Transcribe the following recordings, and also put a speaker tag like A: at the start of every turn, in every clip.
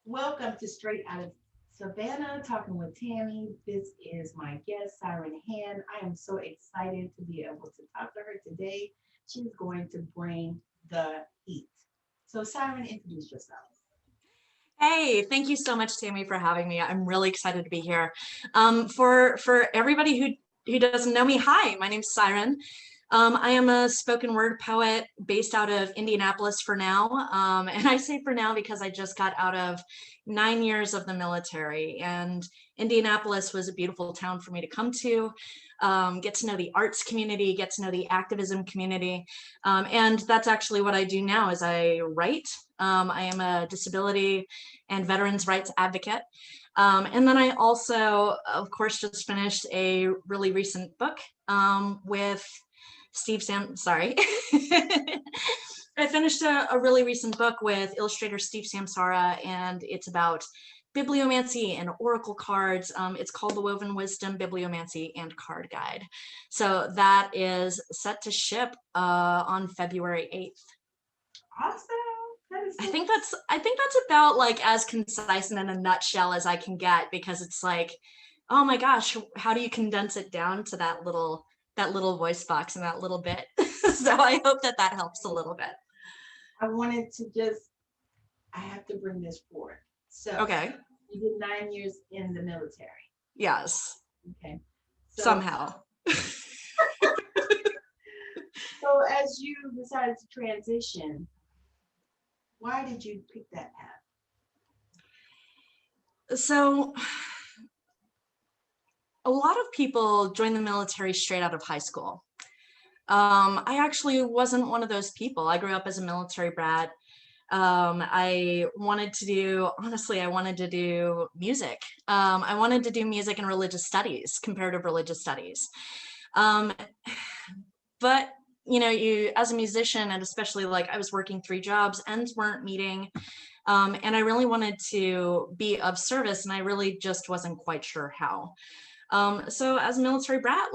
A: Welcome to Straight Out of Savannah, talking with Tammy. This is my guest, Siren Hand. I am so excited to be able to talk to her today. She's going to bring the heat. So, Siren, introduce yourself.
B: Hey, thank you so much, Tammy, for having me. I'm really excited to be here. For everybody who doesn't know me, hi, my name's Siren. I am a spoken word poet based out of Indianapolis for now. And I say for now because I just got out of 9 years of the military, and Indianapolis was a beautiful town for me to come to, get to know the arts community, get to know the activism community. And that's actually what I do now is I write. I am a disability and veterans rights advocate. And then I also, of course, just finished a really recent book with sorry. I finished a really recent book with illustrator Steve Samsara, and it's about bibliomancy and oracle cards. It's called The Woven Wisdom, Bibliomancy and Card Guide. So that is set to ship on February 8th.
A: Awesome.
B: I think that's about like as concise and in a nutshell as I can get, because it's like, oh my gosh, how do you condense it down to that little voice box and that little bit? So I hope that helps a little bit.
A: I wanted to I have to bring this forward. So,
B: okay.
A: You did 9 years in the military.
B: Yes.
A: Okay.
B: So, somehow.
A: So as you decided to transition, why did you pick that path?
B: So a lot of people join the military straight out of high school. I actually wasn't one of those people. I grew up as a military brat. I wanted to do music. I wanted to do music and religious studies, comparative religious studies. But you as a musician, and especially like I was working 3 jobs, ends weren't meeting. And I really wanted to be of service, and I really just wasn't quite sure how. So as a military brat,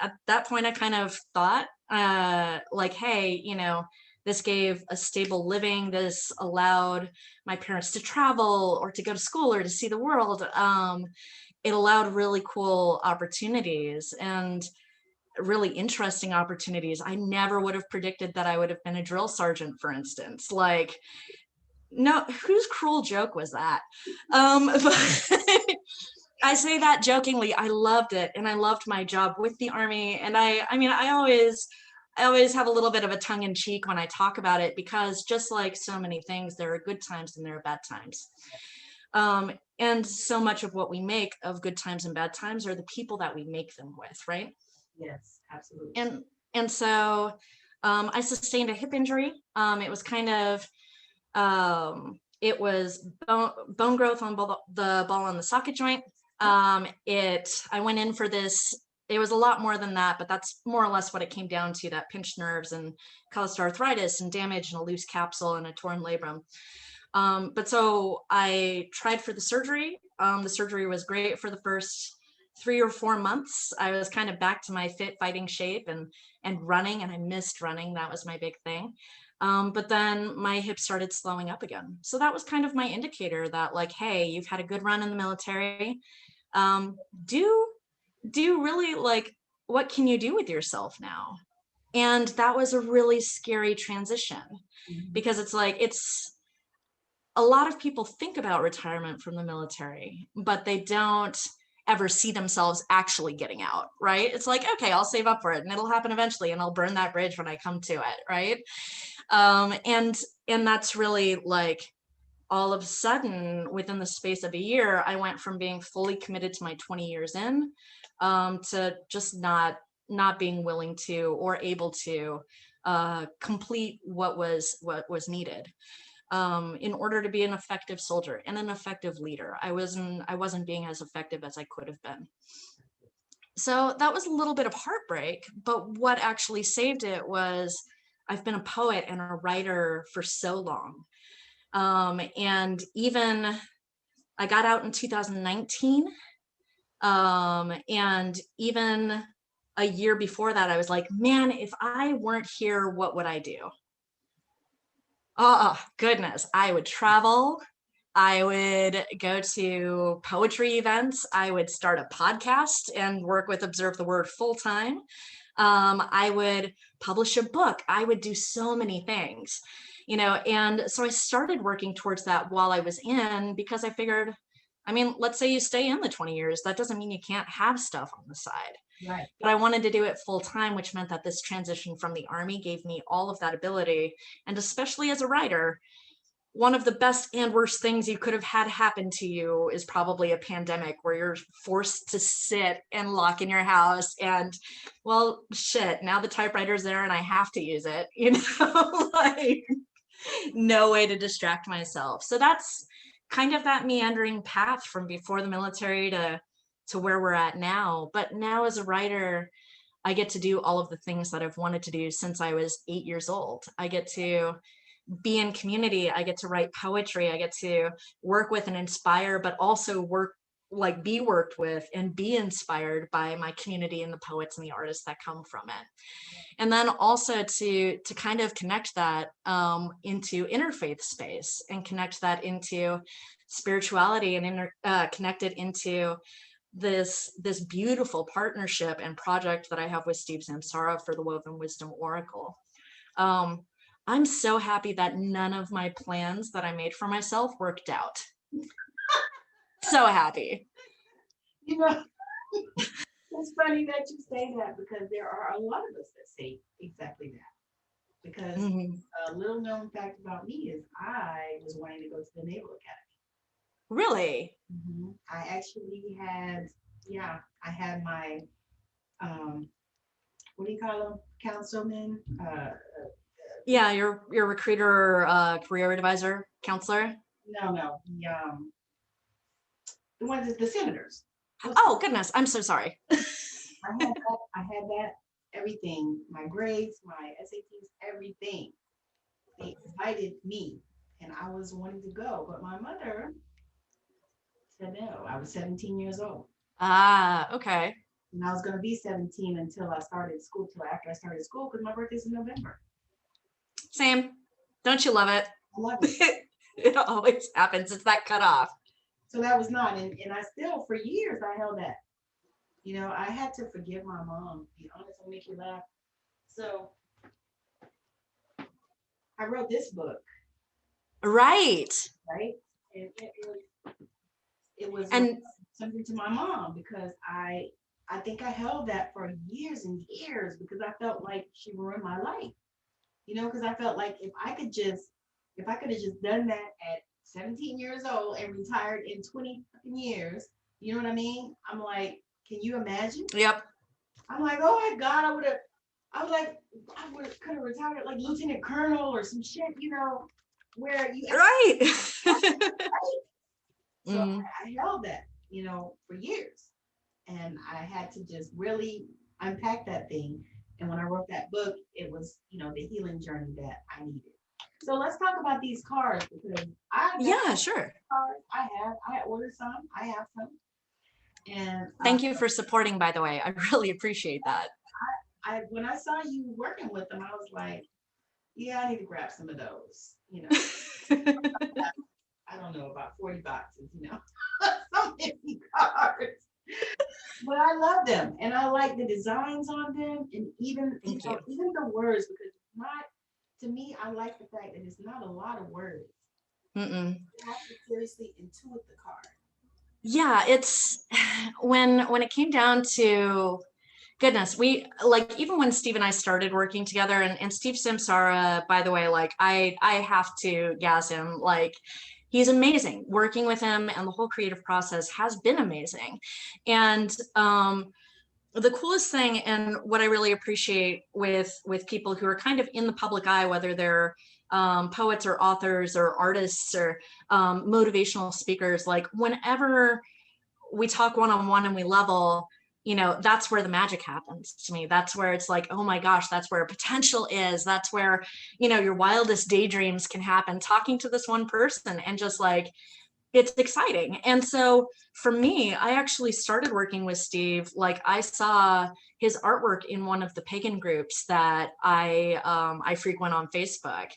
B: at that point, I kind of thought, hey, this gave a stable living. This allowed my parents to travel or to go to school or to see the world. It allowed really cool opportunities and really interesting opportunities. I never would have predicted that I would have been a drill sergeant, for instance. No, whose cruel joke was that? But I say that jokingly. I loved it, and I loved my job with the Army. And I always have a little bit of a tongue in cheek when I talk about it, because just like so many things, there are good times and there are bad times. And so much of what we make of good times and bad times are the people that we make them with, right?
A: Yes, absolutely.
B: And so I sustained a hip injury. It was kind of it was bone growth on the ball and the socket joint. I went in for this. It was a lot more than that, but that's more or less what it came down to, that pinched nerves and caused arthritis and damage and a loose capsule and a torn labrum. But so I tried for the surgery. The surgery was great for the first 3 or 4 months. I was kind of back to my fit fighting shape and running, and I missed running. That was my big thing. But then my hips started slowing up again. So that was kind of my indicator that, like, hey, you've had a good run in the military. Do really, like, what can you do with yourself now? And that was a really scary transition, because it's like, a lot of people think about retirement from the military, but they don't ever see themselves actually getting out, right? It's like, okay, I'll save up for it and it'll happen eventually, and I'll burn that bridge when I come to it, right? And that's really like, all of a sudden, within the space of a year, I went from being fully committed to my 20 years in, to just not being willing to or able to complete what was needed. In order to be an effective soldier and an effective leader. I wasn't being as effective as I could have been. So that was a little bit of heartbreak, but what actually saved it was I've been a poet and a writer for so long. And even I got out in 2019. And even a year before that, I was like, man, if I weren't here, what would I do? Oh, goodness. I would travel. I would go to poetry events. I would start a podcast and work with Observe the Word full time. I would publish a book. I would do so many things, and so I started working towards that while I was in, because I figured, I mean, let's say you stay in the 20 years, that doesn't mean you can't have stuff on the side.
A: Right.
B: But I wanted to do it full time, which meant that this transition from the Army gave me all of that ability. And especially as a writer, one of the best and worst things you could have had happen to you is probably a pandemic where you're forced to sit and lock in your house and, well, shit, now the typewriter's there and I have to use it, like no way to distract myself. So that's kind of that meandering path from before the military to where we're at now. But now as a writer, I get to do all of the things that I've wanted to do since I was 8 years old. I get to be in community. I get to write poetry. I get to work with and inspire, but also be worked with and be inspired by my community and the poets and the artists that come from it. And then also to kind of connect that into interfaith space and connect that into spirituality and connect it into this beautiful partnership and project that I have with Steve Samsara for the Woven Wisdom Oracle. I'm so happy that none of my plans that I made for myself worked out. So happy.
A: It's funny that you say that, because there are a lot of us that say exactly that. Because a little known fact about me is I was wanting to go to the Naval Academy.
B: Really?
A: I actually had, I had my, what do you call them? Councilman?
B: Yeah, your recruiter, career advisor, counselor?
A: No, the ones, the senators.
B: Oh, goodness, I'm so sorry.
A: I had that, everything, my grades, my SATs, everything. They invited me, and I was wanting to go, but my mother said no. I was 17 years old.
B: Ah, okay.
A: And I was going to be 17 until I started school, till after I started school, because my birthday's in November.
B: Same. Don't you love it?
A: I love it.
B: It always happens. It's that cutoff.
A: So that was not, and I still, for years, I held that. I had to forgive my mom. To be honest, I'll make you laugh. So I wrote this book.
B: Right.
A: Right. And it was
B: and
A: something to my mom, because I think I held that for years and years, because I felt like she ruined my life. Because I felt like if I could have just done that at 17 years old and retired in 20 years, you know what I mean? I'm like, can you imagine?
B: Yep. I'm
A: like, oh my God, I could have retired like lieutenant colonel or some shit, where you
B: right.
A: So I held that, for years, and I had to just really unpack that thing. And when I wrote that book, it was, the healing journey that I needed. So let's talk about these cards, because
B: sure.
A: Cards I ordered some, I have some. And
B: thank you for supporting, by the way. I really appreciate that.
A: When I saw you working with them, I was like, yeah, I need to grab some of those, I don't know, about 40 boxes, so many cards. But I love them, and I like the designs on them, and even even the words, because to me, I like the fact that it's not a lot of words. You have to seriously intuit the card.
B: Yeah, it's when it came down to, goodness, we even when Steve and I started working together, and Steve Samsara, by the way, I have to gas him, he's amazing. Working with him and the whole creative process has been amazing. And the coolest thing, and what I really appreciate with people who are kind of in the public eye, whether they're poets or authors or artists or motivational speakers, whenever we talk one-on-one and we level, that's where the magic happens to me. That's where it's like, oh my gosh, that's where potential is. That's where, your wildest daydreams can happen, talking to this one person and just it's exciting. And so for me, I actually started working with Steve. Like I saw his artwork in one of the pagan groups that I frequent on Facebook.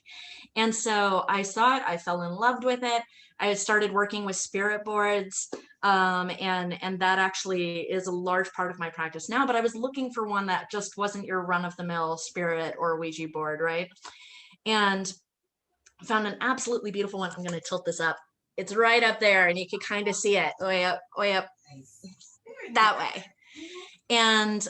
B: And so I saw it, I fell in love with it. I had started working with spirit boards, and that actually is a large part of my practice now, but I was looking for one that just wasn't your run-of-the-mill spirit or Ouija board, right? And found an absolutely beautiful one. I'm going to tilt this up. It's right up there, and you can kind of see it way up, that way. And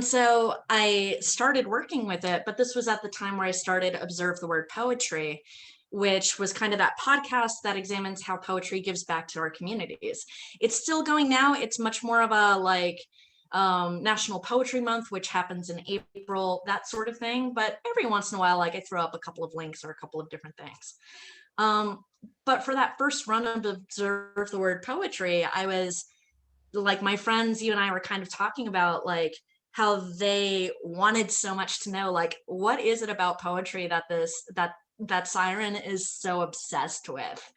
B: so I started working with it, but this was at the time where I started Observe the Word Poetry, which was kind of that podcast that examines how poetry gives back to our communities. It's still going now. It's much more of a like National Poetry Month, which happens in April, that sort of thing. But every once in a while, like I throw up a couple of links or a couple of different things. But for that first run of Observe the Word Poetry, I was like, my friends, you and I were kind of talking about like how they wanted so much to know, like, what is it about poetry that Siren is so obsessed with?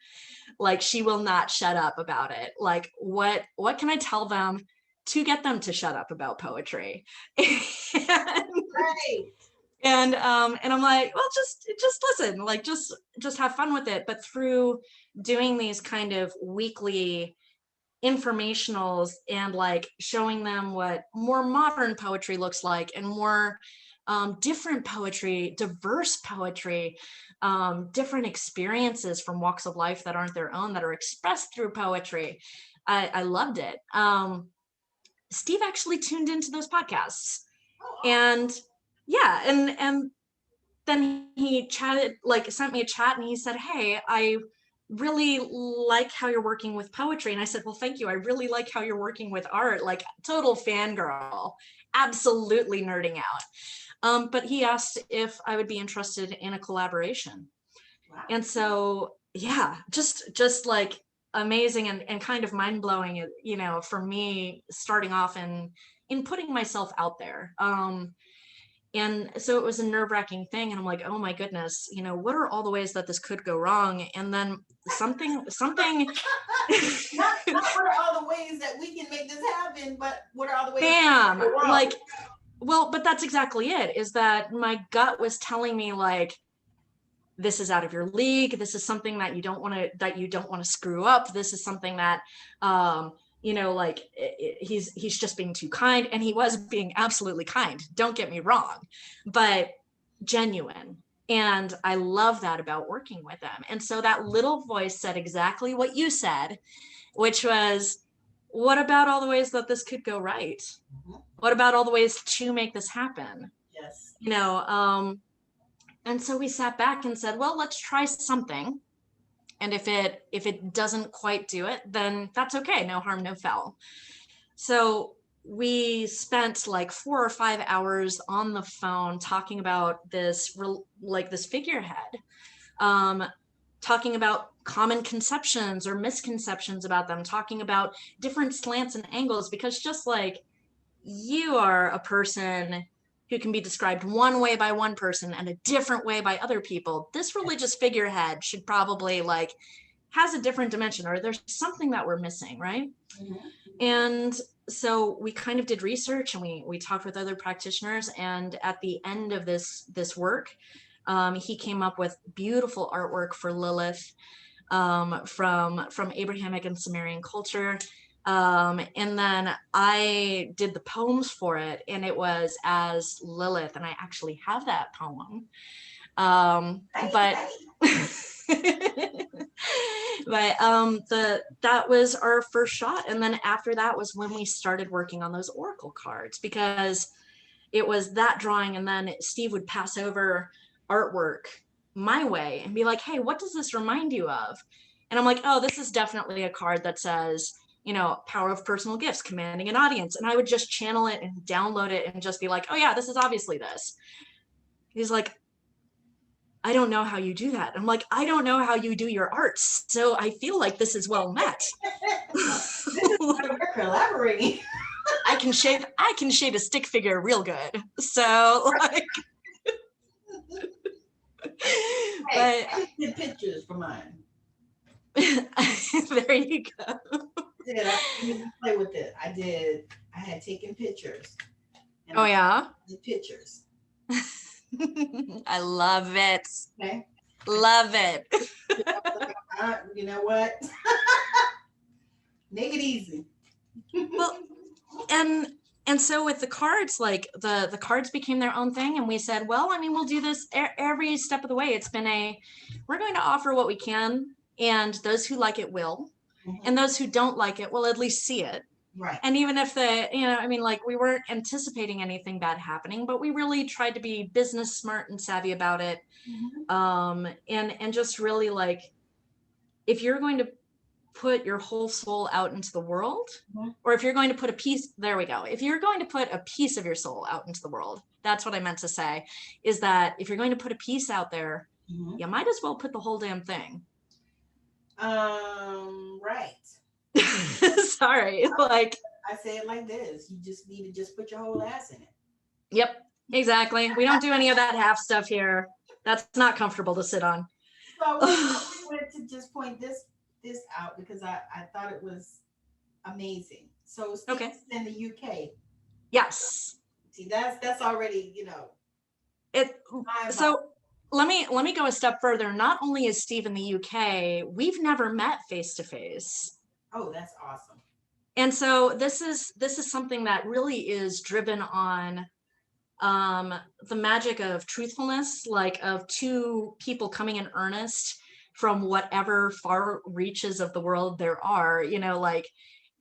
B: Like, she will not shut up about it. Like, what can I tell them to get them to shut up about poetry?
A: Right.
B: And I'm like, well, just listen, like just have fun with it. But through doing these kind of weekly informationals and like showing them what more modern poetry looks like and more different poetry, diverse poetry, different experiences from walks of life that aren't their own, that are expressed through poetry, I loved it. Steve actually tuned into those podcasts. And yeah, and then he chatted, like sent me a chat, and he said, hey, I really like how you're working with poetry. And I said, well, thank you. I really like how you're working with art. Like, total fangirl, absolutely nerding out. But he asked if I would be interested in a collaboration. Wow. And so, yeah, just like amazing and kind of mind-blowing, you know, for me starting off in putting myself out there. And so it was a nerve-wracking thing. And I'm like, oh my goodness, you know, what are all the ways that this could go wrong? And then something
A: not what are all the ways that we can make this happen, but what are all the ways
B: bam, like, well, but that's exactly it, is that my gut was telling me like, this is out of your league. This is something that you don't want to screw up. This is something that you know, like he's just being too kind, and he was being absolutely kind, don't get me wrong, but genuine. And I love that about working with them. And so that little voice said exactly what you said, which was, what about all the ways that this could go right? Mm-hmm. What about all the ways to make this happen? Yes. You know, and so we sat back and said, well, let's try something. And if it doesn't quite do it, then that's okay. No harm, no foul. So we spent like 4 or 5 hours on the phone talking about this, like this figurehead, talking about common conceptions or misconceptions about them, talking about different slants and angles, because just like you are a person who can be described one way by one person and a different way by other people, this religious figurehead should probably like has a different dimension, or there's something that we're missing, right? Mm-hmm. And so we kind of did research, and we talked with other practitioners, and at the end of this work, he came up with beautiful artwork for Lilith, from Abrahamic and Sumerian culture. And then I did the poems for it, and it was as Lilith, and I actually have that poem. But that was our first shot. And then after that was when we started working on those oracle cards, because it was that drawing, and then Steve would pass over artwork my way and be like, hey, what does this remind you of? And I'm like, oh, this is definitely a card that says, you know, power of personal gifts, commanding an audience. And I would just channel it and download it and just be like, oh yeah, this is obviously this. He's like, I don't know how you do that. I'm like, I don't know how you do your arts. So I feel like this is well met.
A: We're collaborating.
B: I can shade a stick figure real good. So like,
A: hey, I did pictures for mine.
B: There you go.
A: I didn't play with it. I had taken pictures. And
B: Oh yeah.
A: the pictures.
B: I love it.
A: Okay.
B: Love it.
A: You know what? Make it easy.
B: Well, and so with the cards, like the cards became their own thing, and we said, well, I mean, we'll do this every step of the way. It's been we're going to offer what we can, and those who like it will, and those who don't like it will at least see it.
A: Right.
B: And even if I mean, like, we weren't anticipating anything bad happening, but we really tried to be business smart and savvy about it. And just really, like, if you're going to put your whole soul out into the world, or if you're going to put if you're going to put a piece of your soul out into the world, that's what I meant to say, is that if you're going to put a piece out there, you might as well put the whole damn thing.
A: Right.
B: Sorry, like,
A: I say it like this: you just need to just put your whole ass in it.
B: Yep, exactly. We don't do any of that half stuff here. That's not comfortable to sit on.
A: So I wanted to just point this out because I thought it was amazing. So Steve is in the UK.
B: Yes.
A: See, that's already,
B: So let me go a step further. Not only is Steve in the UK, we've never met face to face.
A: Oh, that's awesome.
B: And so this is something that really is driven on the magic of truthfulness, like of two people coming in earnest from whatever far reaches of the world there are,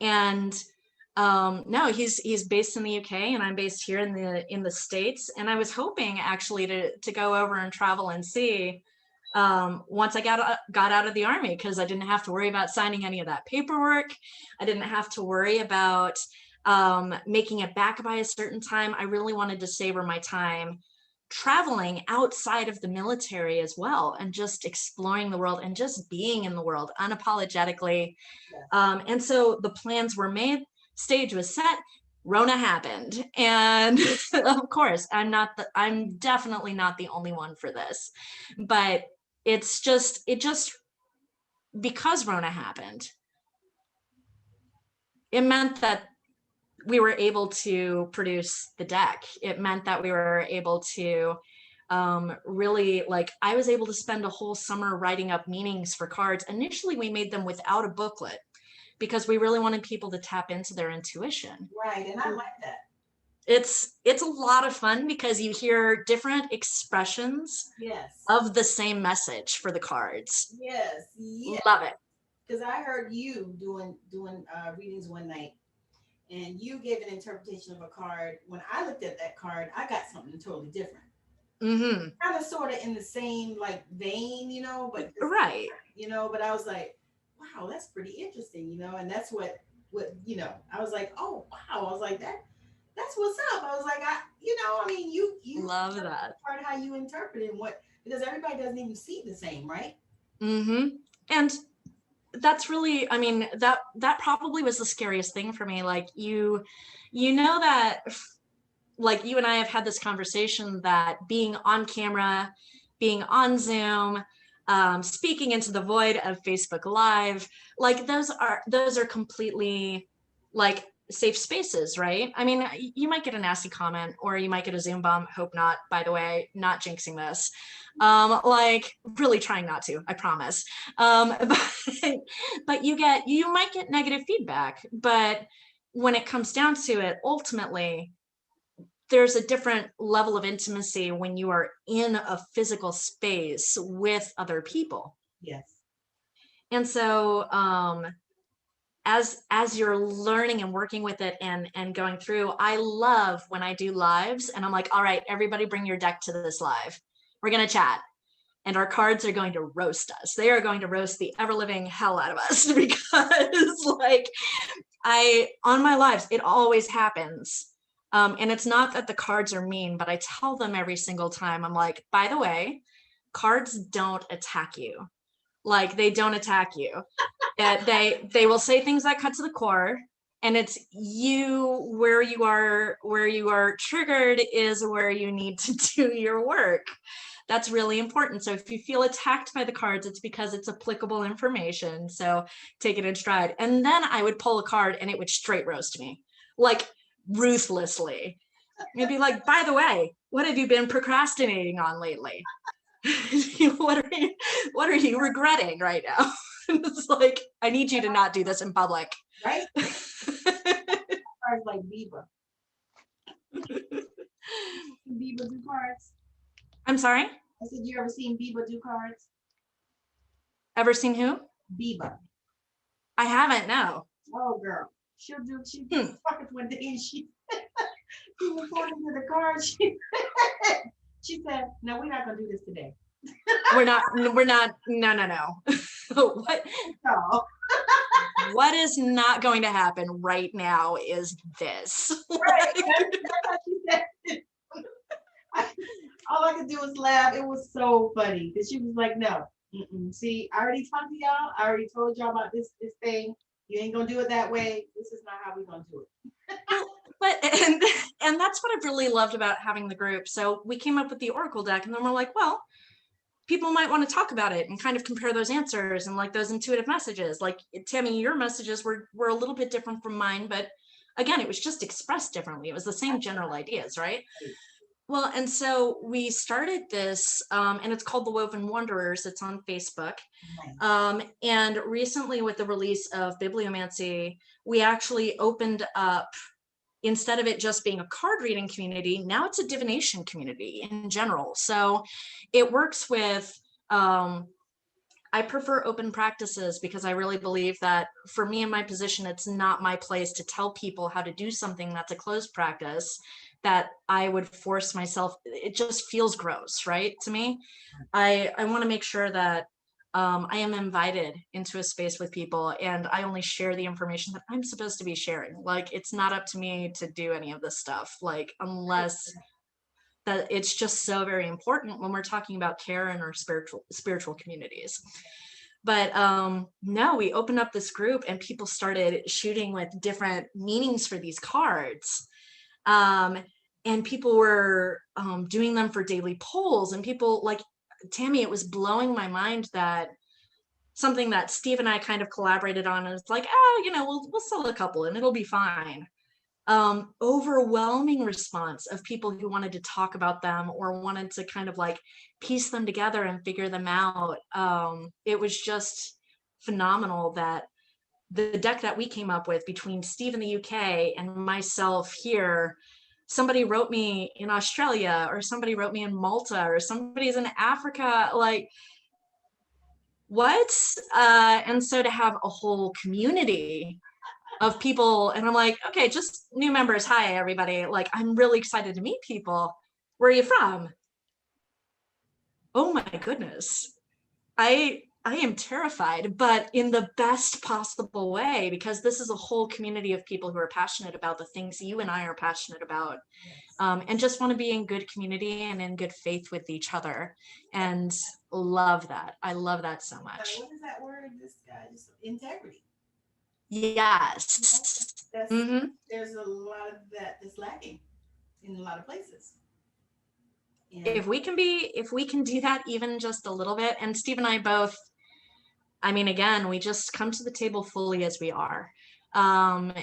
B: and no, he's based in the UK and I'm based here in the States. And I was hoping actually to go over and travel and see once I got out of the Army, because I didn't have to worry about signing any of that paperwork. I didn't have to worry about making it back by a certain time. I really wanted to savor my time traveling outside of the military as well, and just exploring the world and just being in the world unapologetically. And so the plans were made, stage was set, Rona happened. And of course, I'm definitely not the only one for this, but it just because Rona happened, it meant that we were able to produce the deck. It meant that we were able to really, like, I was able to spend a whole summer writing up meanings for cards. Initially, we made them without a booklet because we really wanted people to tap into their intuition.
A: Right, and I like that.
B: It's a lot of fun because you hear different expressions of the same message for the cards.
A: Yes.
B: Love it.
A: Because I heard you doing readings one night, and you gave an interpretation of a card. When I looked at that card, I got something totally different. Kind of sort of in the same like vein, but
B: right.
A: But I was like, wow, that's pretty interesting, and that's what I was like, oh wow, I was like that's what's up. I was like, you
B: love that
A: part how you interpret it, because everybody doesn't even see the same, right?
B: And that's really, I mean, that probably was the scariest thing for me. Like, that, like, you and I have had this conversation that being on camera, being on Zoom, speaking into the void of Facebook Live, like, those are completely, like, safe spaces, right? I mean, you might get a nasty comment, or you might get a Zoom bomb. Hope not, by the way, not jinxing this. Like, really trying not to, I promise. But you might get negative feedback. But when it comes down to it, ultimately, there's a different level of intimacy when you are in a physical space with other people.
A: Yes.
B: And so, as you're learning and working with it and going through, I love when I do lives and I'm like, all right, everybody bring your deck to this live. We're going to chat. And our cards are going to roast us. They are going to roast the ever-living hell out of us because, like, on my lives, it always happens. And it's not that the cards are mean, but I tell them every single time, I'm like, by the way, cards don't attack you. Like, they don't attack you. They will say things that cut to the core, and it's where you are triggered is where you need to do your work. That's really important. So if you feel attacked by the cards, it's because it's applicable information. So take it in stride. And then I would pull a card and it would straight roast me, like ruthlessly. It'd be like, by the way, what have you been procrastinating on lately? What are you regretting right now? It's like, I need you to not do this in public.
A: Right? Cards like Biba. Biba do cards.
B: I'm sorry?
A: I said, you ever seen Biba do cards?
B: Ever seen who?
A: Biba.
B: I haven't, no.
A: Oh, girl. She did pockets one day and she was pointing to the cards. She said, no, we're not going to do this today.
B: We're not, no. What?
A: No.
B: What is not going to happen right now is this.
A: Right. That's what she said. All I could do was laugh. It was so funny because she was like, no. See, I already talked to y'all. I already told y'all about this thing. You ain't going to do it that way. This is not how we're going to do it.
B: But and that's what I've really loved about having the group. So we came up with the Oracle deck, and then we're like, well, people might want to talk about it and kind of compare those answers and like those intuitive messages. Like, Tammi, your messages were a little bit different from mine, but again, it was just expressed differently. It was the same general ideas, right? Well, and so we started this, and it's called The Woven Wanderers. It's on Facebook. And recently with the release of Bibliomancy, we actually opened up, instead of it just being a card reading community, now it's a divination community in general. So it works with, I prefer open practices because I really believe that for me in my position, it's not my place to tell people how to do something that's a closed practice that I would force myself. It just feels gross, right? To me, I want to make sure that I am invited into a space with people and I only share the information that I'm supposed to be sharing. Like, it's not up to me to do any of this stuff, like, unless that it's just so very important when we're talking about care in our spiritual communities. But no, we opened up this group and people started shooting with different meanings for these cards. And people were doing them for daily polls, and people like, Tammi, it was blowing my mind that something that Steve and I kind of collaborated on, and it's like, oh, we'll sell a couple and it'll be fine. Overwhelming response of people who wanted to talk about them or wanted to kind of like piece them together and figure them out. It was just phenomenal that the deck that we came up with between Steve in the UK and myself here, somebody wrote me in Australia, or somebody wrote me in Malta, or somebody's in Africa, like, what? And so to have a whole community of people, and I'm like, okay, just new members, hi everybody, like, I'm really excited to meet people. Where are you from? Oh my goodness, I am terrified, but in the best possible way, because this is a whole community of people who are passionate about the things you and I are passionate about, and just want to be in good community and in good faith with each other, and love that. I love that so much.
A: What is that word? This guy, just integrity.
B: Yes.
A: There's a lot of that that's lacking in a lot of places. And
B: if we can do that even just a little bit, and Steve and I both, I mean, again, we just come to the table fully as we are. And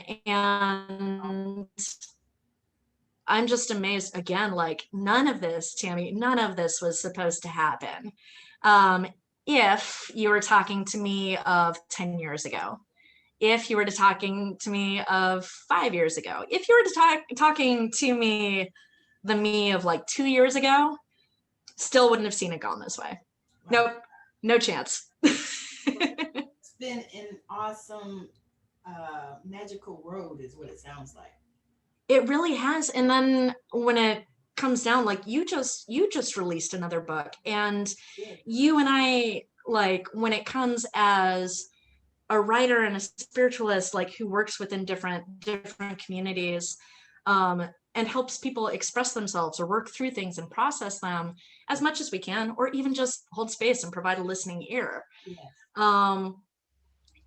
B: I'm just amazed again, like, none of this, Tammi, none of this was supposed to happen. If you were talking to me of 10 years ago, if you were talking to me of 5 years ago, if you were talking to me, the me of like 2 years ago, still wouldn't have seen it gone this way. Wow. Nope, no chance.
A: It's been an awesome, magical road is what it sounds like.
B: It really has. And then when it comes down, like, you just released another book, and you and I, like, when it comes as a writer and a spiritualist, like, who works within different communities, and helps people express themselves or work through things and process them as much as we can, or even just hold space and provide a listening ear. Yes.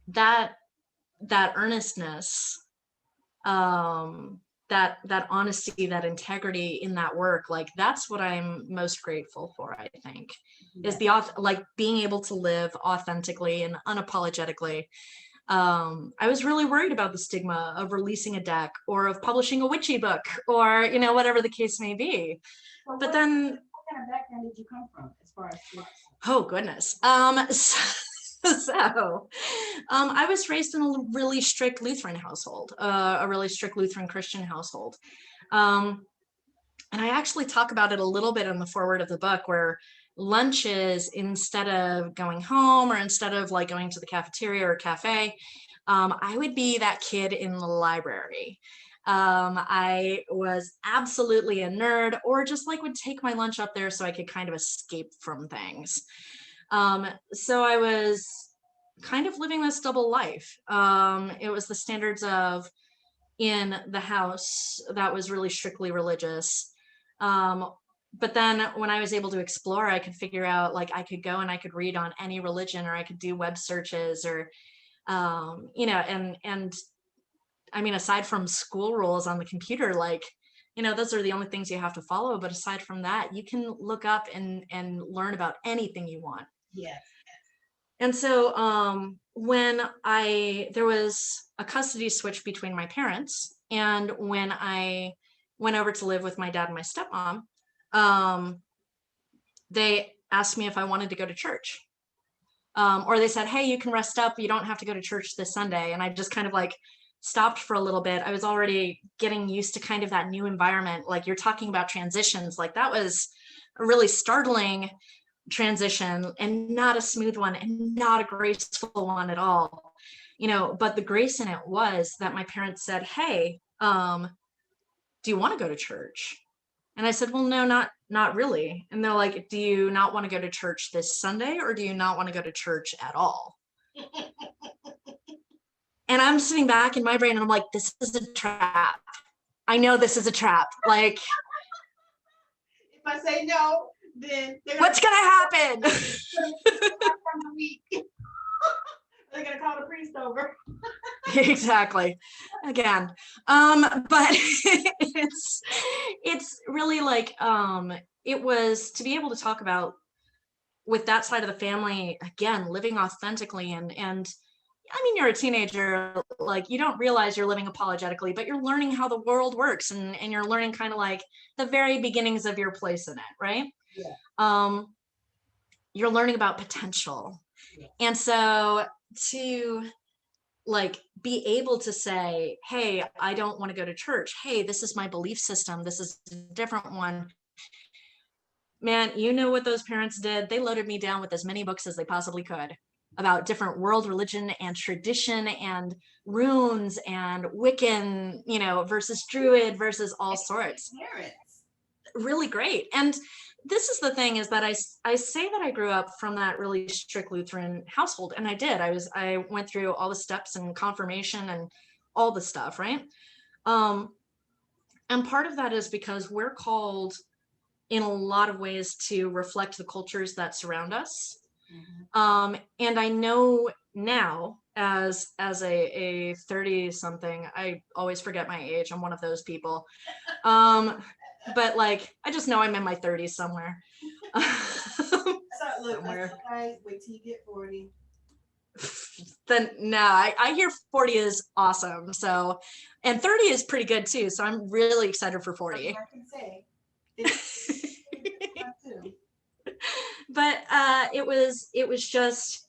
B: That earnestness, that that honesty, that integrity in that work, like that's what I'm most grateful for, I think, is like being able to live authentically and unapologetically. I was really worried about the stigma of releasing a deck or of publishing a witchy book or, whatever the case may be.
A: So
B: but then
A: what kind of background did you come from as far as books?
B: Oh goodness. I was raised in a really strict Lutheran household, a really strict Lutheran Christian household. And I actually talk about it a little bit in the foreword of the book, where lunches, instead of going home or instead of like going to the cafeteria or cafe, I would be that kid in the library. I was absolutely a nerd, or just like would take my lunch up there so I could kind of escape from things. So I was kind of living this double life. It was the standards of in the house that was really strictly religious. But then when I was able to explore, I could figure out, like, I could go and I could read on any religion, or I could do web searches, or, and I mean, aside from school rules on the computer, like, those are the only things you have to follow. But aside from that, you can look up and learn about anything you want.
A: Yes.
B: And so when there was a custody switch between my parents, and when I went over to live with my dad and my stepmom, they asked me if I wanted to go to church. Or they said, hey, you can rest up. You don't have to go to church this Sunday. And I just kind of like stopped for a little bit. I was already getting used to kind of that new environment. Like, you're talking about transitions. Like, that was a really startling transition, and not a smooth one, and not a graceful one at all. But the grace in it was that my parents said, hey, do you want to go to church? And I said, well, no, not really. And they're like, do you not want to go to church this Sunday, or do you not want to go to church at all? And I'm sitting back in my brain and I'm like, this is a trap. I know this is a trap. Like,
A: if I say no, then
B: what's going to happen?
A: They're going to call the priest over.
B: Exactly. Again. But it's really like, it was to be able to talk about with that side of the family, again, living authentically. And I mean, you're a teenager, like, you don't realize you're living apologetically, but you're learning how the world works, and you're learning kind of like the very beginnings of your place in it, right?
A: Yeah.
B: You're learning about potential.
A: Yeah.
B: And so to like be able to say, hey, I don't want to go to church. Hey, this is my belief system. This is a different one. Man, what those parents did? They loaded me down with as many books as they possibly could about different world religion and tradition and runes and Wiccan, versus Druid versus all sorts.
A: Parents.
B: Really great. And this is the thing, is that I say that I grew up from that really strict Lutheran household, and I did. I went through all the steps and confirmation and all the stuff, right? And part of that is because we're called in a lot of ways to reflect the cultures that surround us. Mm-hmm. And I know now, as a 30 something, I always forget my age. I'm one of those people. But like, I just know I'm in my 30s somewhere.
A: So look, somewhere. Guys, wait till you get 40.
B: Then no, I hear 40 is awesome. So, and 30 is pretty good too. So I'm really excited for 40. I can say. But it was just,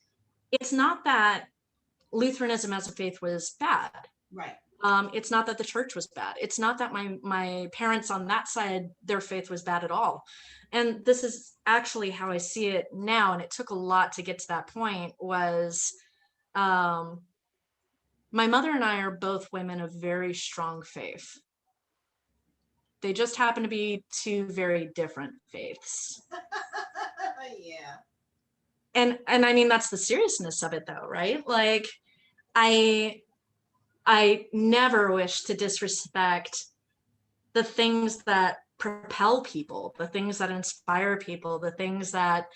B: it's not that Lutheranism as a faith was bad.
A: Right.
B: It's not that the church was bad. It's not that my parents on that side, their faith was bad at all. And this is actually how I see it now. And it took a lot to get to that point. Was my mother and I are both women of very strong faith. They just happen to be two very different faiths.
A: Yeah.
B: And I mean, that's the seriousness of it though, right? Like, I never wish to disrespect the things that propel people, the things that inspire people, the things that,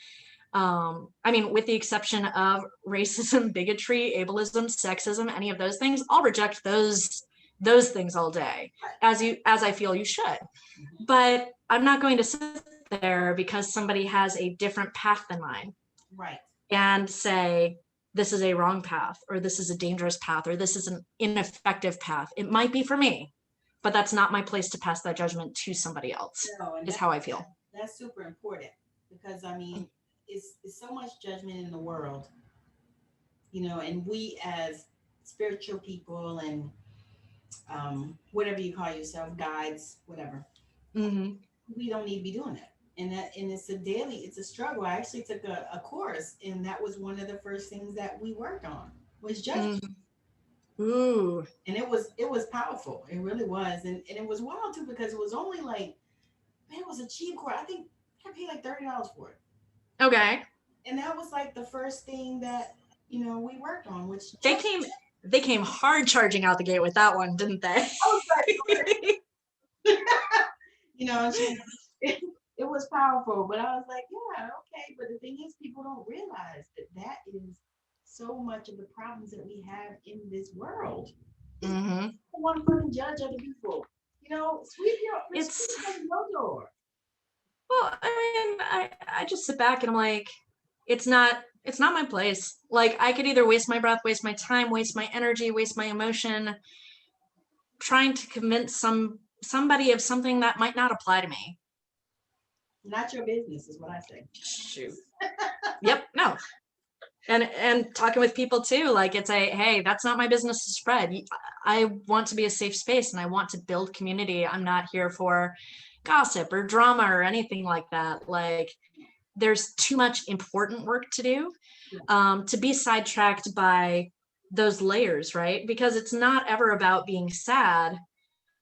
B: I mean, with the exception of racism, bigotry, ableism, sexism, any of those things, I'll reject those those things all day, as I feel you should. But I'm not going to sit there because somebody has a different path than mine.
A: Right.
B: And say, this is a wrong path, or this is a dangerous path, or this is an ineffective path. It might be for me, but that's not my place to pass that judgment to somebody else, is how I feel.
A: That's super important, because I mean, it's so much judgment in the world, and we as spiritual people and whatever you call yourself, guides, whatever, we don't need to be doing that. And it's a struggle. I actually took a course, and that was one of the first things that we worked on was judgment.
B: Ooh.
A: And it was powerful. It really was. And it was wild too, because it was only like, man, it was a cheap course. I think I paid like $30 for it.
B: Okay.
A: And that was like the first thing that, we worked on, which
B: they came hard charging out the gate with that one, didn't they?
A: I was like, it was powerful, but I was like, yeah, okay. But the thing is, people don't realize that is so much of the problems that we have in this world. People want to judge other people. Sweep your door.
B: Well, I mean, I just sit back and I'm like, it's not my place. Like, I could either waste my breath, waste my time, waste my energy, waste my emotion, trying to convince somebody of something that might not apply to me.
A: Not your business is what I say.
B: Shoot. Yep. No. And talking with people too, like, it's hey, that's not my business to spread. I want to be a safe space, and I want to build community. I'm not here for gossip or drama or anything like that. Like, there's too much important work to do to be sidetracked by those layers, right? Because it's not ever about being sad,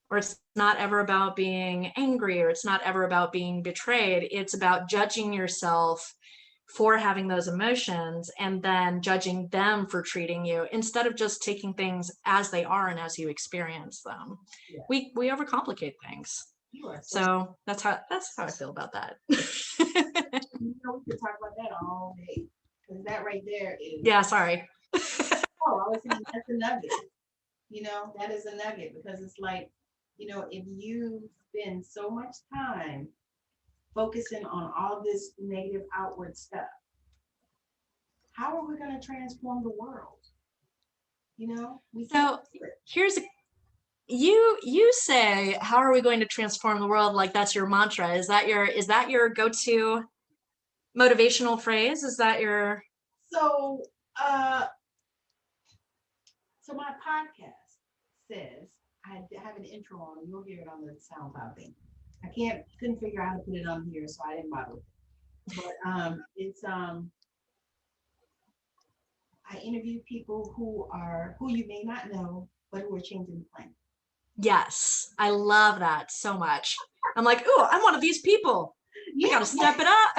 B: or it's not ever about being angry, or it's not ever about being betrayed. It's about judging yourself for having those emotions, and then judging them for treating you, instead of just taking things as they are and as you experience them. Yeah. We overcomplicate things. So that's how I feel about that.
A: We could talk about that all day, because that right there is.
B: Yeah, sorry.
A: I was saying that's a nugget. That is a nugget, because it's like, if you spend so much time focusing on all this negative outward stuff, how are we going to transform the world?
B: So here's you say, how are we going to transform the world? Like, that's your mantra. Is that your go-to motivational phrase? Is that your?
A: So my podcast says, I have an intro on, you'll hear it on the SoundCloud thing. I couldn't figure out how to put it on here, so I didn't bother with it. But it's I interview people who you may not know, but who are changing the planet.
B: Yes, I love that so much. I'm like, ooh, I'm one of these people. Yeah. I gotta step it up.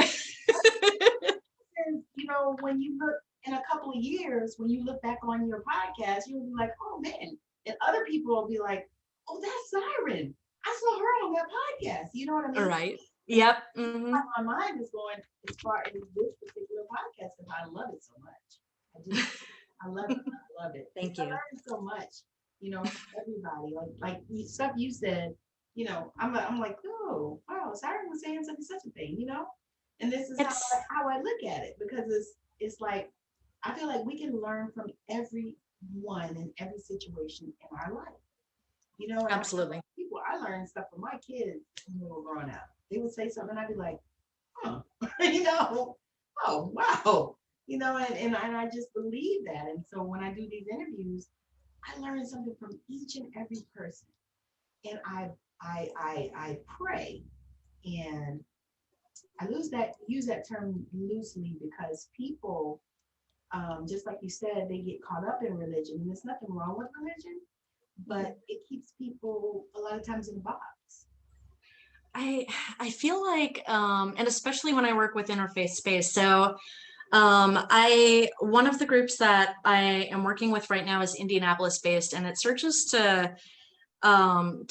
A: When you look in a couple of years, when you look back on your podcast, you'll be like, oh man. And other people will be like, oh, that's Siren. I saw her on that podcast. You know what I mean?
B: Right. Yep.
A: My mind is going as far as this particular podcast, because I love it so much. I love it. I love it.
B: Thank you.
A: I learned so much. Everybody, like stuff you said. I'm like, oh wow, Siren was saying such a thing. And this is how I look at it, because it's like, I feel like we can learn from everyone in every situation in our life.
B: Absolutely.
A: I learned stuff from my kids when they were growing up. They would say something, and I'd be like, oh wow, and I just believe that. And so when I do these interviews, I learn something from each and every person, and I pray, and I use that term loosely, because people, just like you said, they get caught up in religion, and there's nothing wrong with religion, but it keeps people a lot of times in a box.
B: I feel like, and especially when I work with interfaith space. So one of the groups that I am working with right now is Indianapolis based, and it searches to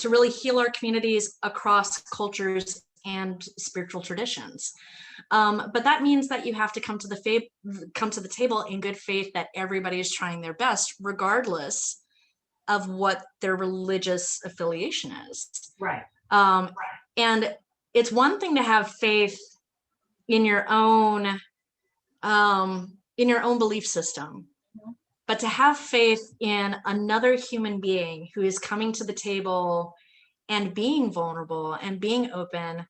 B: really heal our communities across cultures and spiritual traditions. But that means that you have to come to the table in good faith that everybody is trying their best, regardless of what their religious affiliation is.
A: Right.
B: And it's one thing to have faith in your own belief system, but to have faith in another human being who is coming to the table and being vulnerable and being open,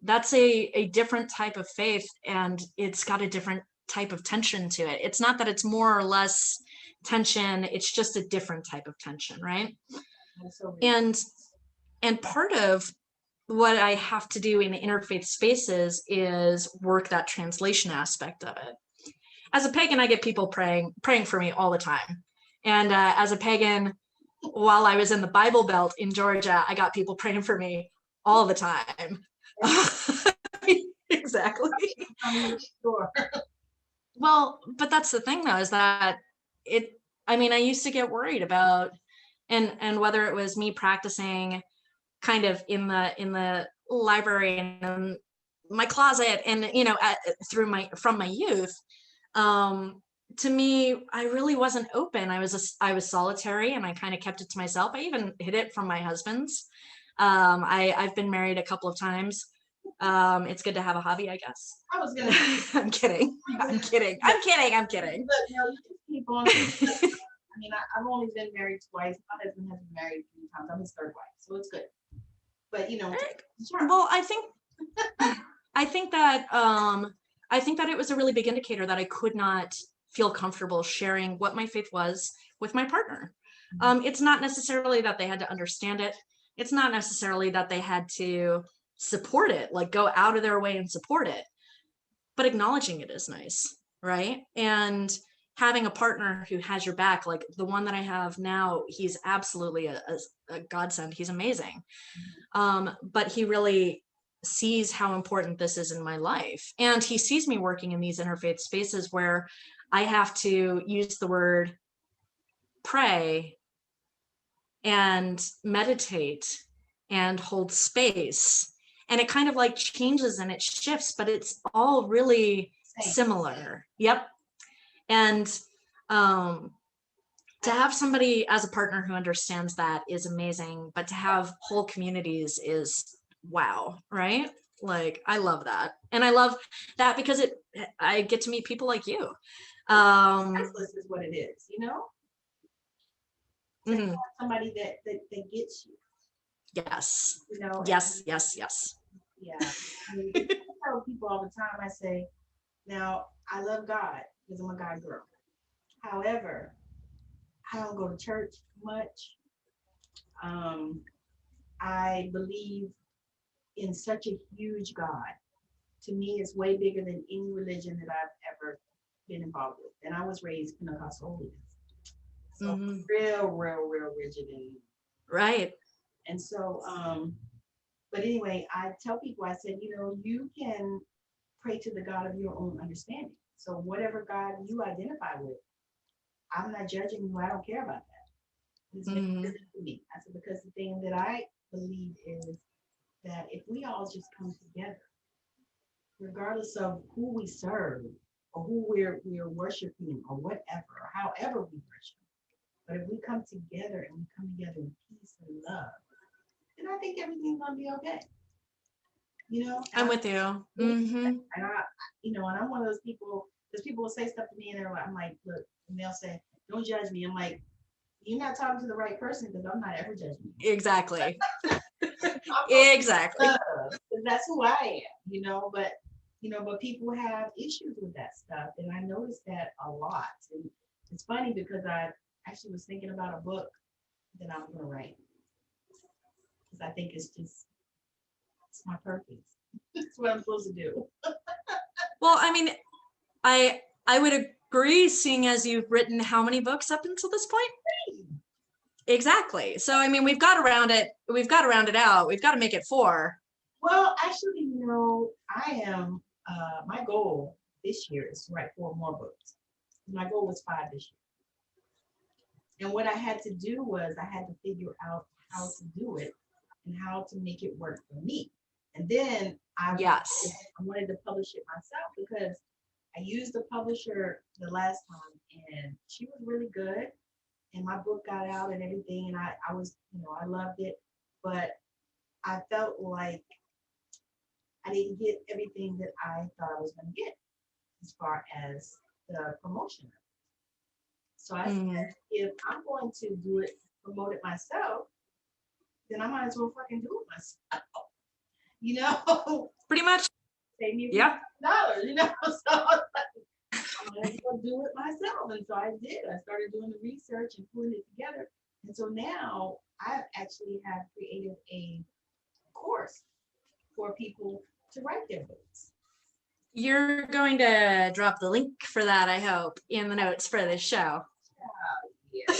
B: that's a different type of faith, and it's got a different type of tension to it. It's not that it's more or less tension, it's just a different type of tension, right? And part of what I have to do in interfaith spaces is work that translation aspect of it. As a pagan, I get people praying for me all the time. And as a pagan, while I was in the Bible Belt in Georgia, I got people praying for me all the time. Exactly.
A: Sure.
B: Well, but that's the thing though, is that I used to get worried about, and whether it was me practicing kind of in the library and in my closet, and from my youth, to me, I really wasn't open. I was solitary, and I kind of kept it to myself. I even hid it from my husband's. I've been married a couple of times. It's good to have a hobby, I guess.
A: I was gonna.
B: I'm kidding. I'm kidding. But
A: no, you just keep on. I've only been married twice. My husband has been married 3 times. I'm his 3rd wife, so it's good. But sure.
B: Well, I think that it was a really big indicator that I could not feel comfortable sharing what my faith was with my partner. It's not necessarily that they had to understand it. It's not necessarily that they had to support it, like go out of their way and support it, but acknowledging it is nice, right? And having a partner who has your back, like the one that I have now, he's absolutely a godsend. He's amazing. But he really sees how important this is in my life. And he sees me working in these interfaith spaces where I have to use the word pray and meditate and hold space. And it kind of like changes and it shifts, but it's all really similar. Yep. And to have somebody as a partner who understands that is amazing, but to have whole communities is wow, right? Like, I love that. And I love that because I get to meet people like you.
A: Priceless is what it is,
B: Mm-hmm.
A: Somebody that gets you.
B: Yes. Yes.
A: Yeah. I tell people all the time, I say, now, I love God because I'm a God girl. However, I don't go to church much. I believe in such a huge God. To me, it's way bigger than any religion that I've ever been involved with. And I was raised Pentecostal holiness. So real rigid.
B: Right.
A: And so, but anyway, I tell people, I said, you can pray to the God of your own understanding. So whatever God you identify with, I'm not judging you. I don't care about that. It's important to me. I said, because the thing that I believe is that if we all just come together, regardless of who we serve or who we're worshiping or whatever, or however we worship, but if we come together and we come together in peace and love, then I think everything's gonna be okay.
B: I'm with you. Mm-hmm.
A: And and I'm one of those people, because people will say stuff to me and I'm like, look, and they'll say, don't judge me. I'm like, you're not talking to the right person because I'm not ever judging you.
B: Exactly. Exactly.
A: That's who I am, but people have issues with that stuff. And I noticed that a lot. And it's funny because I actually was thinking about a book that I'm going to write. Because I think it's my purpose. It's what I'm supposed to do.
B: Well, I would agree, seeing as you've written how many books up until this point?
A: 3.
B: Exactly. So we've got to round it out. We've got to make it 4.
A: Well, actually, I am my goal this year is to write 4 more books. My goal was 5 this year. And what I had to do was I had to figure out how to do it and how to make it work for me. And then I wanted to publish it myself because I used a publisher the last time and she was really good. and my book got out and everything, and I was, I loved it, but I felt like I didn't get everything that I thought I was going to get as far as the promotion. So I said, if I'm going to do it, promote it myself, then I might as well fucking do it myself.
B: Pretty much.
A: Save me $50, So I was like, I'm gonna go do it myself. And so I did. I started doing the research and putting it together. And so now I actually have created a course for people to write their books.
B: You're going to drop the link for that, I hope, in the notes for this show.
A: Yeah.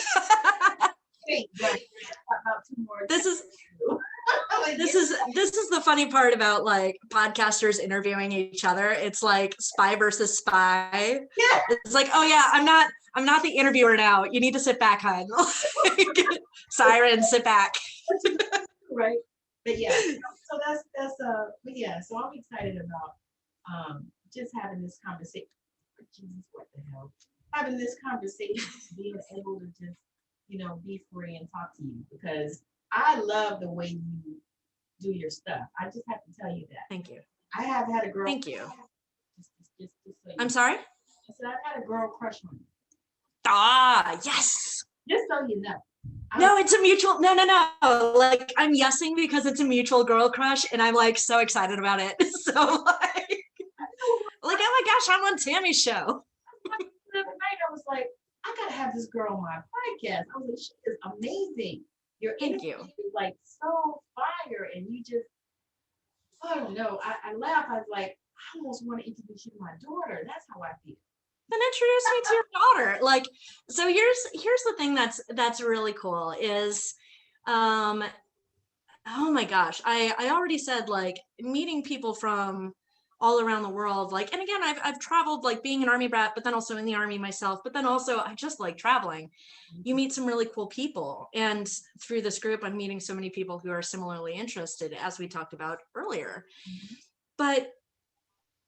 B: This is the funny part about like podcasters interviewing each other. It's like spy versus spy.
A: Yeah.
B: It's like, oh yeah, I'm not the interviewer now. You need to sit back, hon. Siren, sit back.
A: Right. But yeah, so that's but yeah, so I'm excited about just having this conversation. Jesus, what the hell? Having this conversation, being able to just, be free and talk to you, because I love the way you do your stuff. I just have to tell you that.
B: Thank you.
A: I have had a girl.
B: Thank you.
A: Just so
B: I'm sorry?
A: I said I've had a girl crush on you.
B: Ah, yes.
A: Just so you know.
B: No, it's a mutual. No. Like, I'm yesing because it's a mutual girl crush, and I'm like so excited about it. So like, oh my gosh, I'm on Tammy's show.
A: The other night I was like, I gotta have this girl on my podcast. I was like, she is amazing. Your
B: Thank
A: energy
B: you.
A: is like so fire, and you just, I don't know. I laugh. I was like, I almost want to introduce you to my daughter. That's how I feel.
B: Then introduce me to your daughter. Like, so here's the thing that's really cool is, oh my gosh, I already said, like, meeting people from all around the world, like, and again, I've traveled, like, being an Army brat, but then also in the Army myself, but then also I just like traveling. You meet some really cool people, and through this group I'm meeting so many people who are similarly interested, as we talked about earlier. But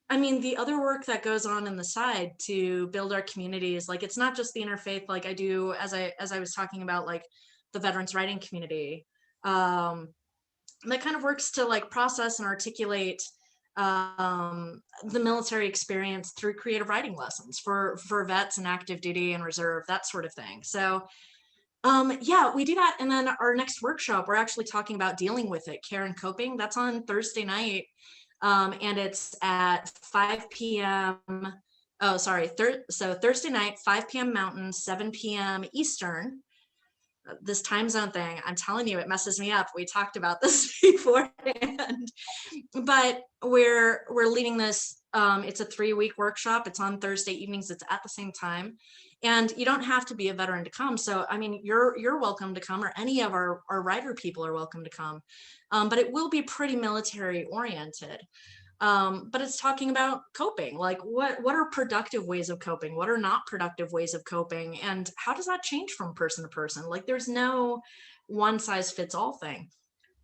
B: I mean, the other work that goes on the side to build our communities, like, it's not just the interfaith, like I do, as I was talking about, like the veterans writing community, that kind of works to like process and articulate the military experience through creative writing lessons for vets and active duty and reserve, that sort of thing. So yeah, we do that. And then our next workshop, we're actually talking about dealing with it, care and coping. That's on Thursday night. And it's at 5 p.m. Oh, sorry. So Thursday night, 5 p.m. Mountain, 7 p.m. Eastern. This time zone thing, I'm telling you, it messes me up. We talked about this beforehand, but we're leading this. It's a 3-week workshop. It's on Thursday evenings. It's at the same time, and you don't have to be a veteran to come. So, I mean, you're welcome to come, or any of our writer people are welcome to come. But it will be pretty military oriented. But it's talking about coping, like what are productive ways of coping, what are not productive ways of coping, and how does that change from person to person? Like, there's no one size fits all thing.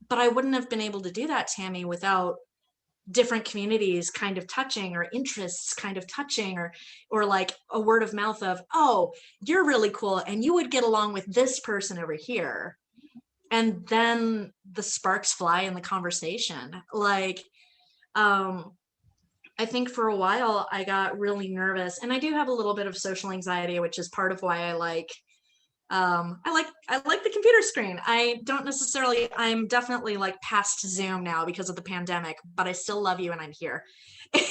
B: But I wouldn't have been able to do that, Tammy, without different communities kind of touching, or interests kind of touching, or like a word of mouth of, oh, you're really cool and you would get along with this person over here. And then the sparks fly in the conversation. Like, I think for a while I got really nervous, and I do have a little bit of social anxiety, which is part of why I like the computer screen. I'm definitely like past Zoom now because of the pandemic, but I still love you and I'm here. Like,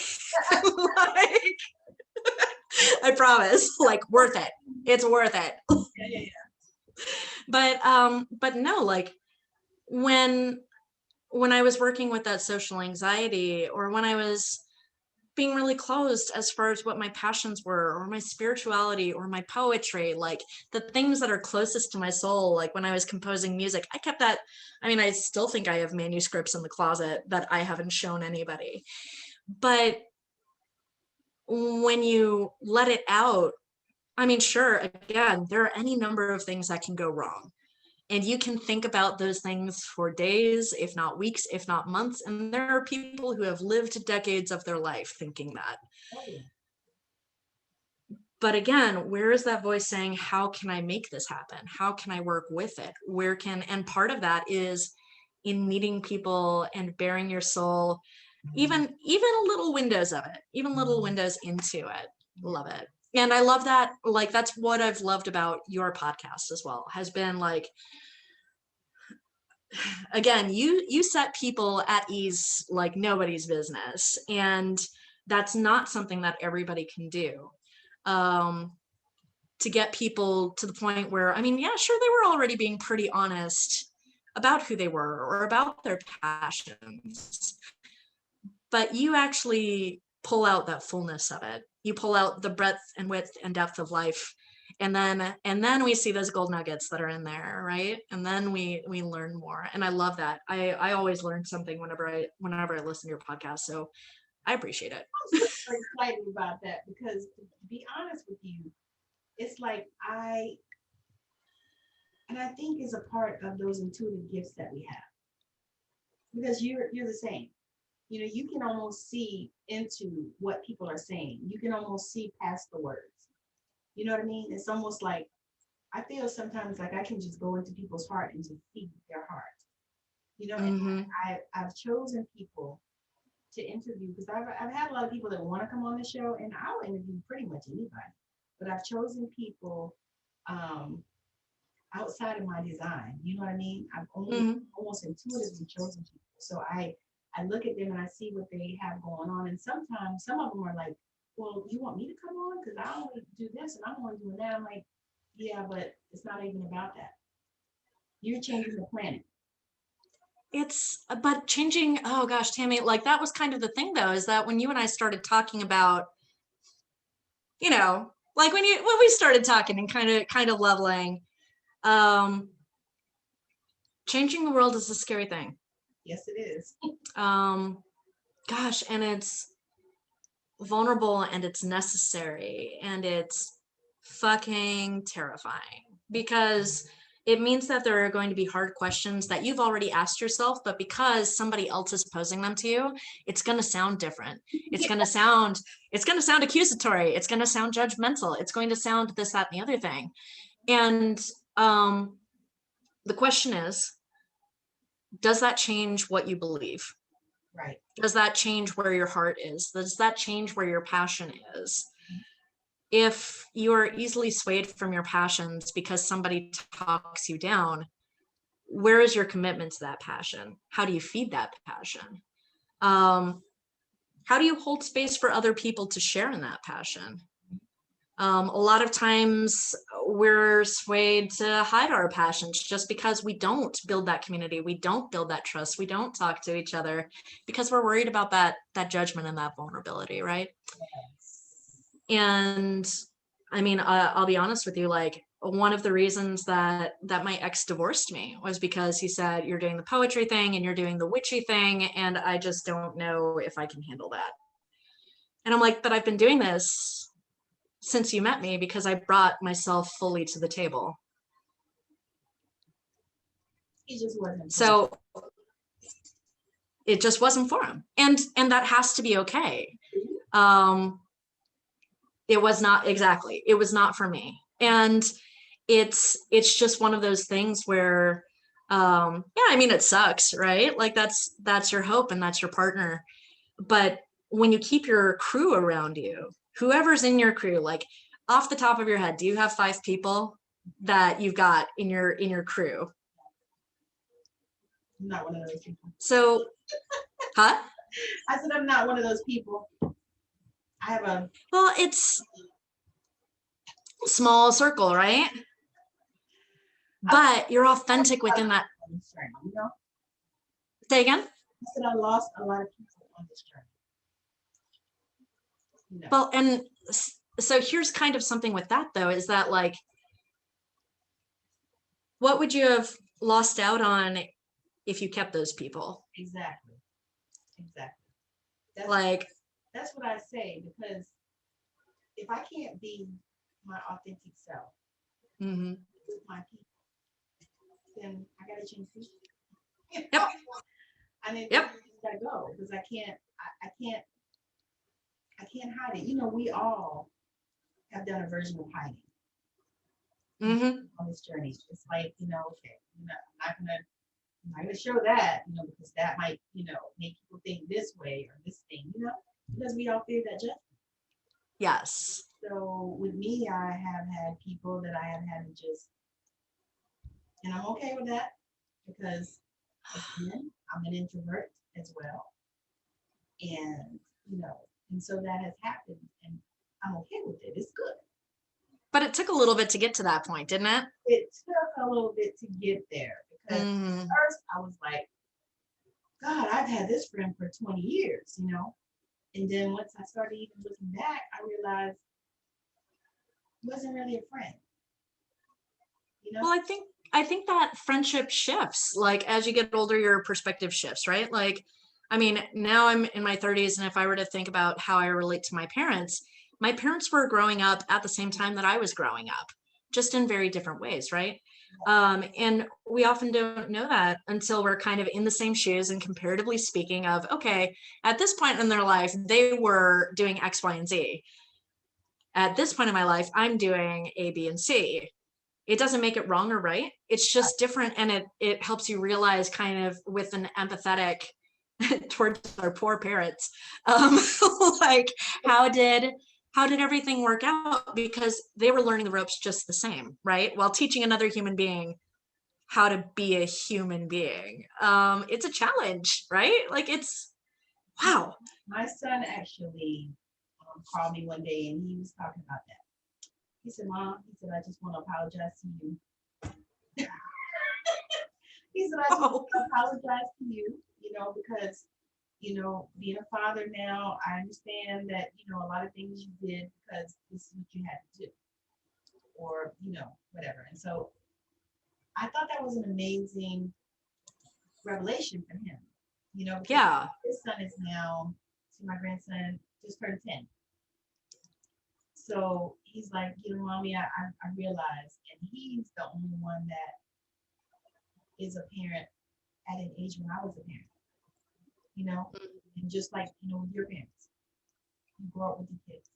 B: I promise, like, worth it. It's worth it.
A: Yeah.
B: But no, like, when I was working with that social anxiety, or when I was being really closed as far as what my passions were, or my spirituality, or my poetry, like the things that are closest to my soul, like when I was composing music, I kept that. I mean, I still think I have manuscripts in the closet that I haven't shown anybody. But when you let it out, I mean, sure, again, there are any number of things that can go wrong. And you can think about those things for days, if not weeks, if not months. And there are people who have lived decades of their life thinking that. But again, where is that voice saying, how can I make this happen? How can I work with it? And part of that is in meeting people and bearing your soul, even little windows of it, even little windows into it. Love it. And I love that. Like, that's what I've loved about your podcast as well, has been like, again, you set people at ease like nobody's business. And that's not something that everybody can do. To get people to the point where, I mean, yeah, sure, they were already being pretty honest about who they were or about their passions, but you actually pull out that fullness of it. You pull out the breadth and width and depth of life. And then we see those gold nuggets that are in there, right? And then we learn more. And I love that. I always learn something whenever I listen to your podcast. So I appreciate it.
A: I'm super excited about that because, to be honest with you, it's like I think is a part of those intuitive gifts that we have, because you're the same. You know, you can almost see into what people are saying. You can almost see past the words. You know what I mean? It's almost like I feel sometimes like I can just go into people's heart and just see their heart. You know, and I've chosen people to interview because I've had a lot of people that want to come on the show, and I'll interview pretty much anybody. But I've chosen people outside of my design. You know what I mean? I've only almost intuitively chosen people. So I look at them and I see what they have going on. And sometimes some of them are like, well, you want me to come on? Because I only do this and I'm only doing that. I'm like, yeah, but it's not even about that. You're changing the planet.
B: But changing, oh gosh, Tammi, like that was kind of the thing though, is that when you and I started talking about, you know, like when we started talking and kind of leveling, changing the world is a scary thing.
A: Yes, it is.
B: Gosh, and it's vulnerable and it's necessary and it's fucking terrifying because it means that there are going to be hard questions that you've already asked yourself, but because somebody else is posing them to you, it's going to sound different. It's going to sound accusatory. It's going to sound judgmental. It's going to sound this, that, and the other thing. And the question is, does that change what you believe?
A: Right.
B: Does that change where your heart is? Does that change where your passion is? If you are easily swayed from your passions because somebody talks you down, where is your commitment to that passion? How do you feed that passion? How do you hold space for other people to share in that passion? A lot of times we're swayed to hide our passions just because we don't build that community. We don't build that trust. We don't talk to each other because we're worried about that judgment and that vulnerability, right? And I mean, I'll be honest with you, like one of the reasons that my ex divorced me was because he said, you're doing the poetry thing and you're doing the witchy thing, and I just don't know if I can handle that. And I'm like, but I've been doing this since you met me because I brought myself fully to the table.
A: He just wasn't.
B: So it just wasn't for him. And that has to be okay. It was not, exactly. It was not for me. And it's just one of those things where, yeah, I mean, it sucks, right? Like that's your hope and that's your partner. But when you keep your crew around you, whoever's in your crew, like off the top of your head, do you have 5 people that you've got in your crew?
A: I'm not one of those people.
B: So, huh?
A: I said I'm not one of those people. I have
B: well, it's small circle, right? But you're authentic within that.
A: You know?
B: Say again?
A: I said I lost a lot of people on this journey. No.
B: Well, and so here's kind of something with that though, is that like, what would you have lost out on if you kept those people?
A: Exactly. That's what I say, because if I can't be my authentic self with my people, then I gotta change people.
B: Yep.
A: I mean, yep. I gotta go because I can't hide it. You know, we all have done a version of hiding
B: Mm-hmm.
A: on this journey. It's like, okay, I'm not gonna show that, because that might, make people think this way or this thing, because we all fear that judgment.
B: Yes.
A: So with me, I have had people that I have had to just, and I'm okay with that because again, I'm an introvert as well. And, and so that has happened and I'm okay with it. It's good.
B: But it took a little bit to get to that point, didn't it?
A: It took a little bit to get there because
B: Mm-hmm.
A: first I was like, God, I've had this friend for 20 years, And then once I started even looking back, I realized it wasn't really a friend,
B: Well, I think that friendship shifts. Like as you get older, your perspective shifts, right? Like, I mean, now I'm in my 30s, and if I were to think about how I relate to my parents were growing up at the same time that I was growing up, just in very different ways, right? And we often don't know that until we're kind of in the same shoes and comparatively speaking of, okay, at this point in their life, they were doing X, Y, and Z. At this point in my life, I'm doing A, B, and C. It doesn't make it wrong or right. It's just different. And it helps you realize kind of with an empathetic towards our poor parents, like how did everything work out? Because they were learning the ropes just the same, right? While teaching another human being how to be a human being. It's a challenge, right? Like it's, wow.
A: My son actually called me one day and he was talking about that. He said, Mom, he said, I just want to apologize to you. He said, I just want to apologize to you, because, being a father now, I understand that, a lot of things you did because this is what you had to do or, whatever. And so I thought that was an amazing revelation for him, because
B: Yeah.
A: his son is now, see, my grandson just turned 10. So he's like, Mommy, I realized, and he's the only one that is a parent at an age when I was a parent, and just like, with your parents, you grow up with your kids.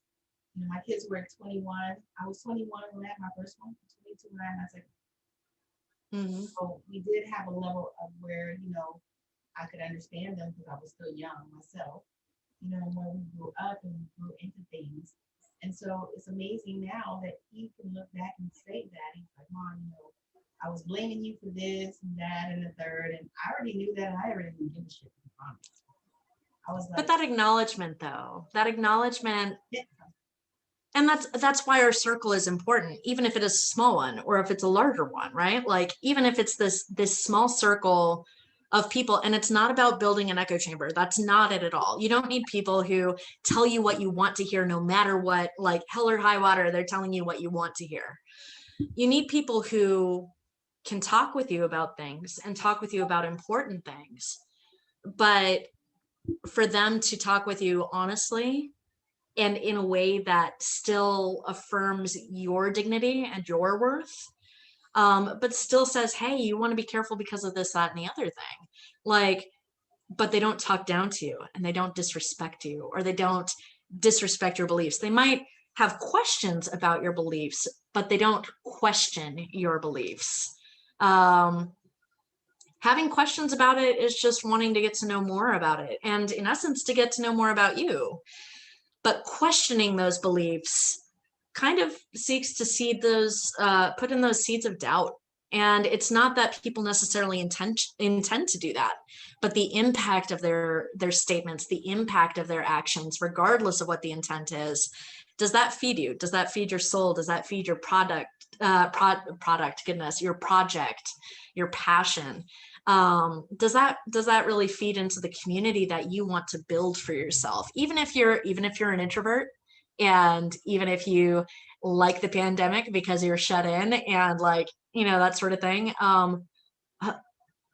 A: My kids were 21. I was 21 when I had my first one, 22 when I had my second.
B: Mm-hmm.
A: So we did have a level of where, I could understand them because I was still young myself, and when we grew up and we grew into things. And so it's amazing now that he can look back and say that. He's like, Mom, I was blaming you for this and that and the third. And I already knew that. And I already didn't give a shit. I was like,
B: but that acknowledgement though,
A: yeah.
B: and that's why our circle is important, even if it is a small one or if it's a larger one, right? Like even if it's this small circle of people, and it's not about building an echo chamber. That's not it at all. You don't need people who tell you what you want to hear, no matter what, like hell or high water, they're telling you what you want to hear. You need people who can talk with you about things and talk with you about important things, but for them to talk with you honestly and in a way that still affirms your dignity and your worth, but still says, hey, you want to be careful because of this, that, and the other thing. Like, but they don't talk down to you and they don't disrespect you or they don't disrespect your beliefs. They might have questions about your beliefs, but they don't question your beliefs. Having questions about it is just wanting to get to know more about it. And in essence, to get to know more about you. But questioning those beliefs kind of seeks to seed those, put in those seeds of doubt. And it's not that people necessarily intend to do that, but the impact of their statements, the impact of their actions, regardless of what the intent is, does that feed you? Does that feed your soul? Does that feed your goodness, your project, your passion? Does that really feed into the community that you want to build for yourself? Even if you're an introvert, and even if you like the pandemic because you're shut in and like, that sort of thing.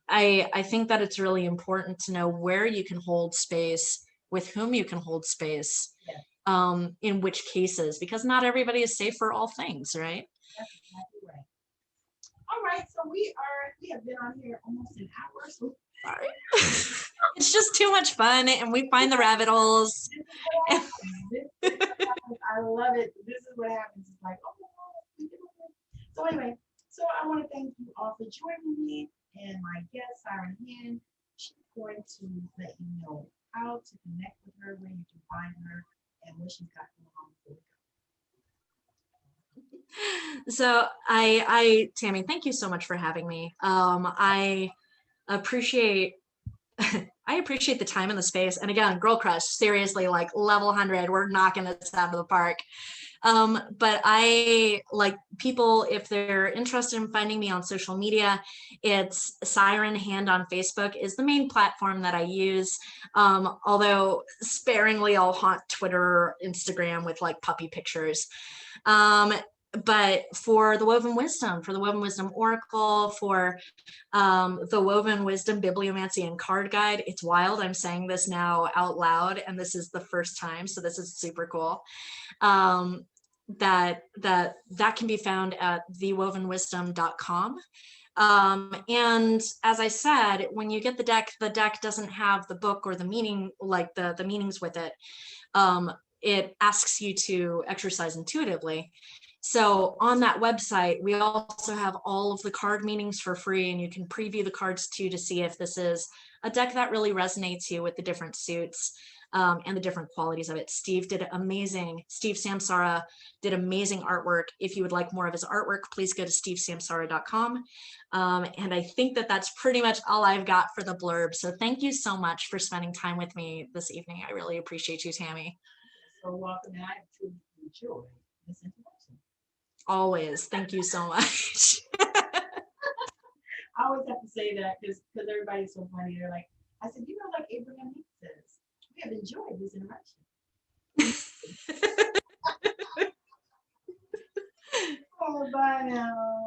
B: I think that it's really important to know where you can hold space, with whom you can hold space, in which cases, because not everybody is safe for all things, right?
A: That's exactly right. All right, so we have been on here almost an hour, so
B: Sorry. It's just too much fun, and we find the rabbit holes.
A: This is what happens. I love it. This is what happens. It's like, oh my God. So anyway, so I want to thank you all for joining me and my guest, Siren Hand. She's going to let you know how to connect with her, where you can find her, and what she's got going on before we go.
B: So Tammi, thank you so much for having me. I appreciate the time and the space. And again, Girl Crush, seriously, like level 100, we're knocking this out of the park. But I like people, if they're interested in finding me on social media, it's Siren Hand on Facebook is the main platform that I use. Although sparingly, I'll haunt Twitter, Instagram with like puppy pictures. But for the Woven Wisdom, Oracle, for the Woven Wisdom Bibliomancy and Card Guide, it's wild. I'm saying this now out loud, and this is the first time, so this is super cool. That can be found at thewovenwisdom.com. And as I said, when you get the deck doesn't have the book or the meaning, like the meanings with it. It asks you to exercise intuitively. So on that website, we also have all of the card meanings for free, and you can preview the cards too to see if this is a deck that really resonates you with the different suits and the different qualities of it. Steve Samsara did amazing artwork. If you would like more of his artwork, please go to stevesamsara.com. And I think that's pretty much all I've got for the blurb. So thank you so much for spending time with me this evening. I really appreciate you, Tammi.
A: So welcome, and I have truly enjoyed this introduction.
B: Always. Thank you so much.
A: I always have to say that because everybody's so funny. They're like, I said, like Abraham says, we have enjoyed this interaction. Oh, bye now.